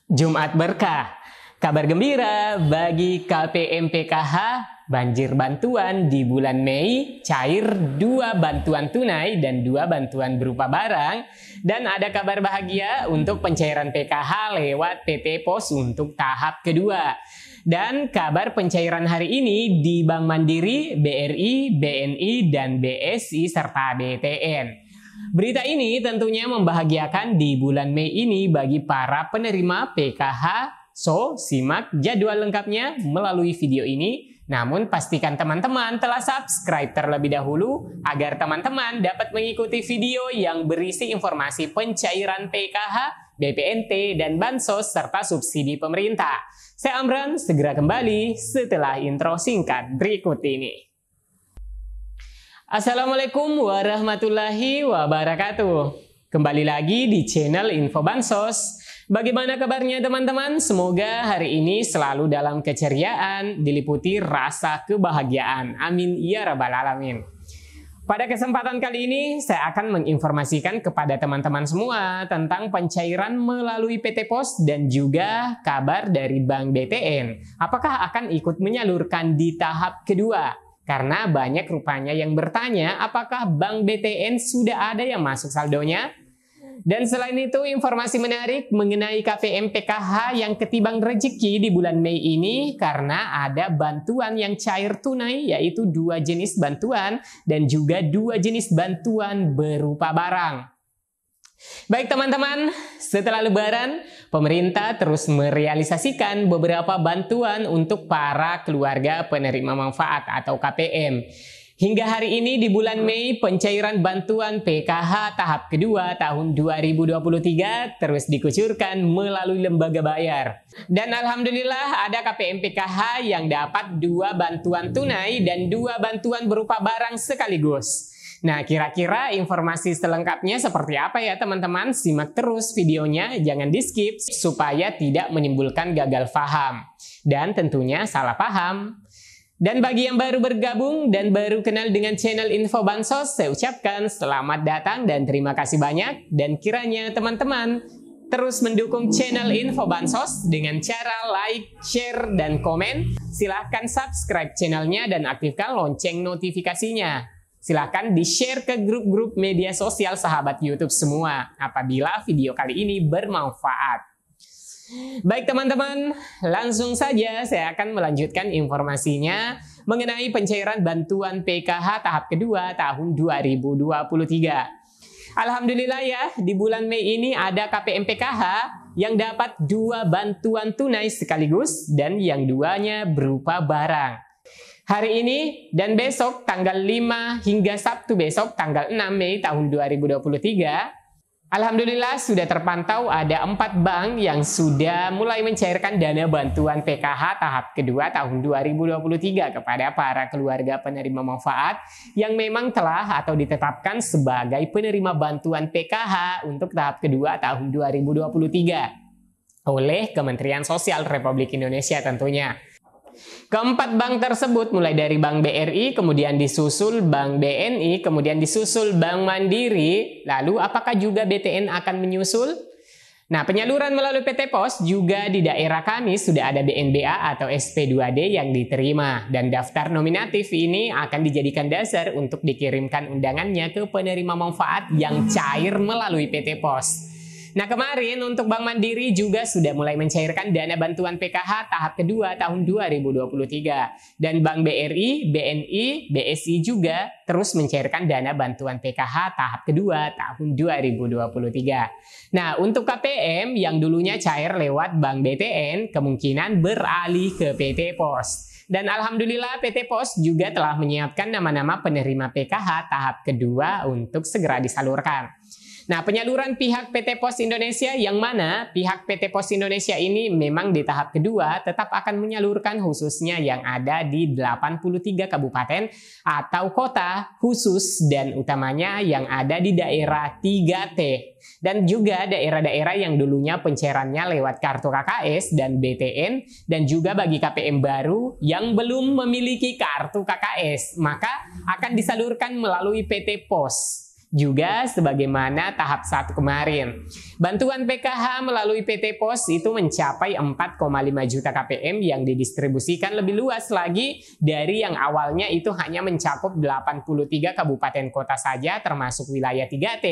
Jumat berkah, kabar gembira bagi KPM PKH, banjir bantuan di bulan Mei, cair 2 bantuan tunai dan 2 bantuan berupa barang, dan ada kabar bahagia untuk pencairan PKH lewat PT Pos untuk tahap kedua. Dan kabar pencairan hari ini di Bank Mandiri, BRI, BNI, dan BSI serta BTN. Berita ini tentunya membahagiakan di bulan Mei ini bagi para penerima PKH. So, simak jadwal lengkapnya melalui video ini. Namun pastikan teman-teman telah subscribe terlebih dahulu agar teman-teman dapat mengikuti video yang berisi informasi pencairan PKH, BPNT, dan Bansos serta subsidi pemerintah. Saya Amran, segera kembali setelah intro singkat berikut ini. Assalamualaikum warahmatullahi wabarakatuh. Kembali lagi di channel Info Bansos. Bagaimana kabarnya teman-teman? Semoga hari ini selalu dalam keceriaan, diliputi rasa kebahagiaan. Amin ya rabbal alamin. Pada kesempatan kali ini saya akan menginformasikan kepada teman-teman semua tentang pencairan melalui PT Pos dan juga kabar dari Bank BTN. Apakah akan ikut menyalurkan di tahap kedua? Karena banyak rupanya yang bertanya apakah Bank BTN sudah ada yang masuk saldonya? Dan selain itu informasi menarik mengenai KPM PKH yang ketimbang rezeki di bulan Mei ini karena ada bantuan yang cair tunai yaitu 2 jenis bantuan dan juga 2 jenis bantuan berupa barang. Baik teman-teman, setelah Lebaran, pemerintah terus merealisasikan beberapa bantuan untuk para keluarga penerima manfaat atau KPM. Hingga hari ini di bulan Mei, pencairan bantuan PKH tahap kedua tahun 2023 terus dikucurkan melalui lembaga bayar. Dan alhamdulillah ada KPM PKH yang dapat 2 bantuan tunai dan 2 bantuan berupa barang sekaligus. Nah, kira-kira informasi selengkapnya seperti apa ya teman-teman? Simak terus videonya, jangan di-skip supaya tidak menimbulkan gagal paham dan tentunya salah paham. Dan bagi yang baru bergabung dan baru kenal dengan channel Info Bansos, saya ucapkan selamat datang dan terima kasih banyak. Dan kiranya teman-teman terus mendukung channel Info Bansos dengan cara like, share, dan komen. Silahkan subscribe channelnya dan aktifkan lonceng notifikasinya. Silahkan di-share ke grup-grup media sosial sahabat YouTube semua apabila video kali ini bermanfaat. Baik teman-teman, langsung saja saya akan melanjutkan informasinya mengenai pencairan bantuan PKH tahap kedua tahun 2023. Alhamdulillah ya, di bulan Mei ini ada KPM PKH yang dapat 2 bantuan tunai sekaligus dan yang 2-nya berupa barang. Hari ini dan besok tanggal 5 hingga Sabtu besok tanggal 6 Mei tahun 2023, alhamdulillah sudah terpantau ada 4 bank yang sudah mulai mencairkan dana bantuan PKH tahap kedua tahun 2023 kepada para keluarga penerima manfaat yang memang telah atau ditetapkan sebagai penerima bantuan PKH untuk tahap kedua tahun 2023 oleh Kementerian Sosial Republik Indonesia tentunya. Keempat bank tersebut mulai dari Bank BRI, kemudian disusul Bank BNI, kemudian disusul Bank Mandiri. Lalu apakah juga BTN akan menyusul? Nah, penyaluran melalui PT Pos juga di daerah kami sudah ada BNBA atau SP2D yang diterima. Dan daftar nominatif ini akan dijadikan dasar untuk dikirimkan undangannya ke penerima manfaat yang cair melalui PT Pos. Nah, kemarin untuk Bank Mandiri juga sudah mulai mencairkan dana bantuan PKH tahap kedua tahun 2023. Dan Bank BRI, BNI, BSI juga terus mencairkan dana bantuan PKH tahap kedua tahun 2023. Nah, untuk KPM yang dulunya cair lewat Bank BTN kemungkinan beralih ke PT Pos. Dan alhamdulillah PT Pos juga telah menyiapkan nama-nama penerima PKH tahap kedua untuk segera disalurkan. Nah, penyaluran pihak PT Pos Indonesia yang mana pihak PT Pos Indonesia ini memang di tahap kedua tetap akan menyalurkan khususnya yang ada di 83 kabupaten atau kota khusus dan utamanya yang ada di daerah 3T. Dan juga daerah-daerah yang dulunya pencairannya lewat kartu KKS dan BTN dan juga bagi KPM baru yang belum memiliki kartu KKS maka akan disalurkan melalui PT Pos. juga sebagaimana tahap 1 kemarin. Bantuan PKH melalui PT Pos itu mencapai 4,5 juta KPM yang didistribusikan lebih luas lagi dari yang awalnya itu hanya mencakup 83 kabupaten kota saja termasuk wilayah 3T.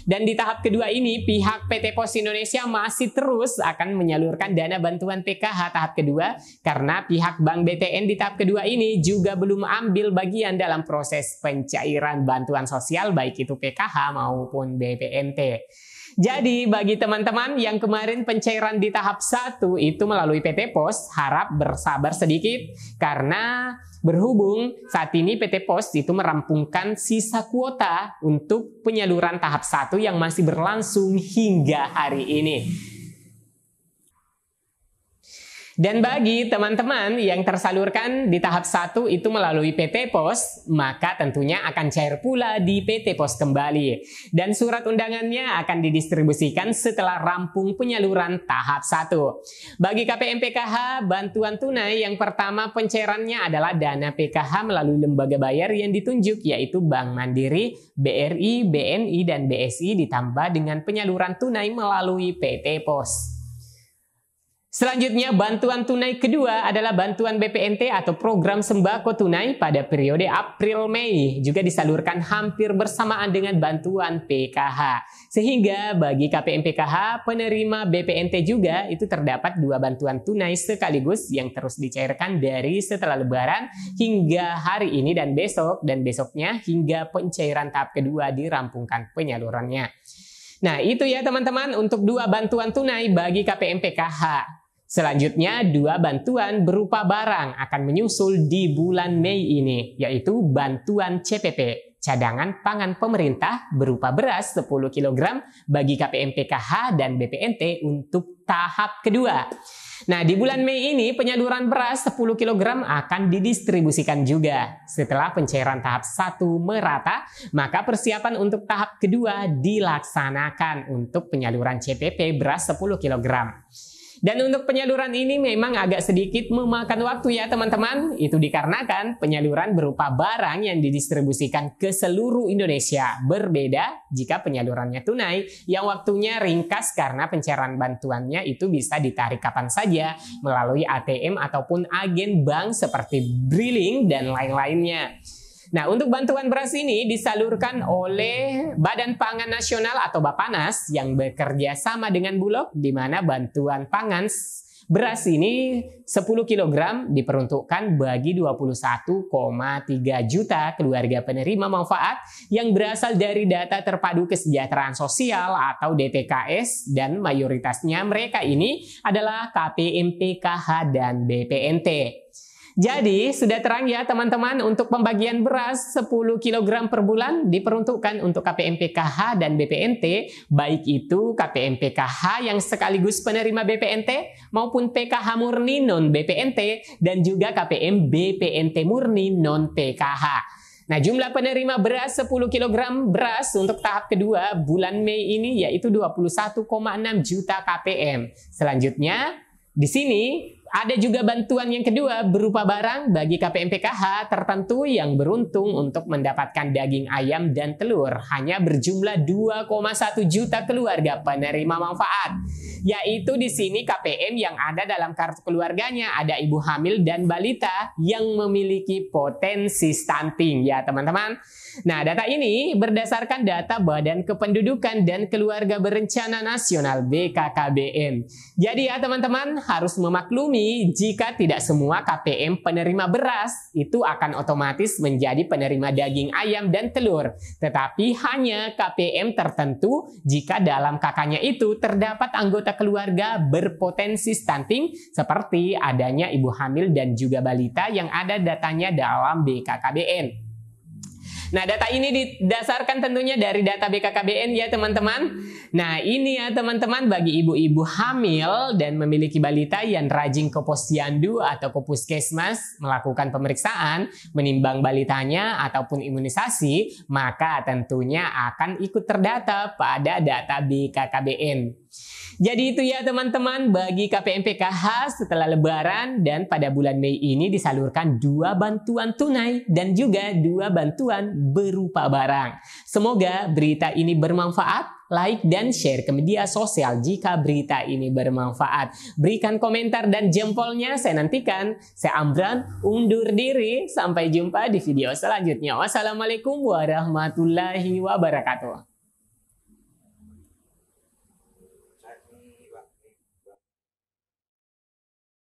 Dan di tahap kedua ini pihak PT Pos Indonesia masih terus akan menyalurkan dana bantuan PKH tahap kedua karena pihak Bank BTN di tahap kedua ini juga belum ambil bagian dalam proses pencairan bantuan sosial baik itu PKH maupun BPNT. Jadi bagi teman-teman yang kemarin pencairan di tahap 1 itu melalui PT Pos, harap bersabar sedikit karena berhubung saat ini PT Pos itu merampungkan sisa kuota untuk penyaluran tahap 1 yang masih berlangsung hingga hari ini. Dan bagi teman-teman yang tersalurkan di tahap 1 itu melalui PT Pos, maka tentunya akan cair pula di PT Pos kembali. Dan surat undangannya akan didistribusikan setelah rampung penyaluran tahap 1. Bagi KPM PKH, bantuan tunai yang pertama pencairannya adalah dana PKH melalui lembaga bayar yang ditunjuk yaitu Bank Mandiri, BRI, BNI, dan BSI ditambah dengan penyaluran tunai melalui PT Pos. Selanjutnya, bantuan tunai kedua adalah bantuan BPNT atau program sembako tunai pada periode April-Mei, juga disalurkan hampir bersamaan dengan bantuan PKH. Sehingga bagi KPM PKH, penerima BPNT juga itu terdapat 2 bantuan tunai sekaligus yang terus dicairkan dari setelah Lebaran hingga hari ini dan besoknya hingga pencairan tahap kedua dirampungkan penyalurannya. Nah, itu ya teman-teman untuk 2 bantuan tunai bagi KPM PKH. Selanjutnya, 2 bantuan berupa barang akan menyusul di bulan Mei ini, yaitu bantuan CPP, cadangan pangan pemerintah berupa beras 10 kg bagi KPM PKH dan BPNT untuk tahap kedua. Nah, di bulan Mei ini penyaluran beras 10 kg akan didistribusikan juga. Setelah pencairan tahap 1 merata, maka persiapan untuk tahap kedua dilaksanakan untuk penyaluran CPP beras 10 kg. Dan untuk penyaluran ini memang agak sedikit memakan waktu ya teman-teman. Itu dikarenakan penyaluran berupa barang yang didistribusikan ke seluruh Indonesia. Berbeda jika penyalurannya tunai yang waktunya ringkas karena pencairan bantuannya itu bisa ditarik kapan saja melalui ATM ataupun agen bank seperti Briling dan lain-lainnya. Nah, untuk bantuan beras ini disalurkan oleh Badan Pangan Nasional atau Bappenas yang bekerja sama dengan Bulog, di mana bantuan pangan beras ini 10 kg diperuntukkan bagi 21,3 juta keluarga penerima manfaat yang berasal dari data terpadu kesejahteraan sosial atau DTKS dan mayoritasnya mereka ini adalah KPM PKH dan BPNT. Jadi, sudah terang ya teman-teman untuk pembagian beras 10 kg per bulan diperuntukkan untuk KPM PKH dan BPNT, baik itu KPM PKH yang sekaligus penerima BPNT maupun PKH murni non BPNT dan juga KPM BPNT murni non PKH. Nah, jumlah penerima beras 10 kg beras untuk tahap kedua bulan Mei ini yaitu 21,6 juta KPM. Selanjutnya, di sini ada juga bantuan yang kedua berupa barang bagi KPM PKH tertentu yang beruntung untuk mendapatkan daging ayam dan telur hanya berjumlah 2,1 juta keluarga penerima manfaat. Yaitu di sini KPM yang ada dalam kartu keluarganya ada ibu hamil dan balita yang memiliki potensi stunting ya teman-teman. Nah, data ini berdasarkan data Badan Kependudukan dan Keluarga Berencana Nasional BKKBN. Jadi ya teman-teman harus memaklumi jika tidak semua KPM penerima beras itu akan otomatis menjadi penerima daging ayam dan telur. Tetapi hanya KPM tertentu jika dalam kakaknya itu terdapat anggota keluarga berpotensi stunting seperti adanya ibu hamil dan juga balita yang ada datanya dalam BKKBN. Nah, data ini didasarkan tentunya dari data BKKBN ya teman-teman. Nah, ini ya teman-teman bagi ibu-ibu hamil dan memiliki balita yang rajin ke posyandu atau ke puskesmas melakukan pemeriksaan, menimbang balitanya ataupun imunisasi, maka tentunya akan ikut terdata pada data BKKBN. Jadi itu ya teman-teman, bagi KPM PKH setelah Lebaran dan pada bulan Mei ini disalurkan 2 bantuan tunai dan juga 2 bantuan berupa barang. Semoga berita ini bermanfaat. Like dan share ke media sosial jika berita ini bermanfaat. Berikan komentar dan jempolnya, saya nantikan. Saya Amran, undur diri. Sampai jumpa di video selanjutnya. Wassalamualaikum warahmatullahi wabarakatuh.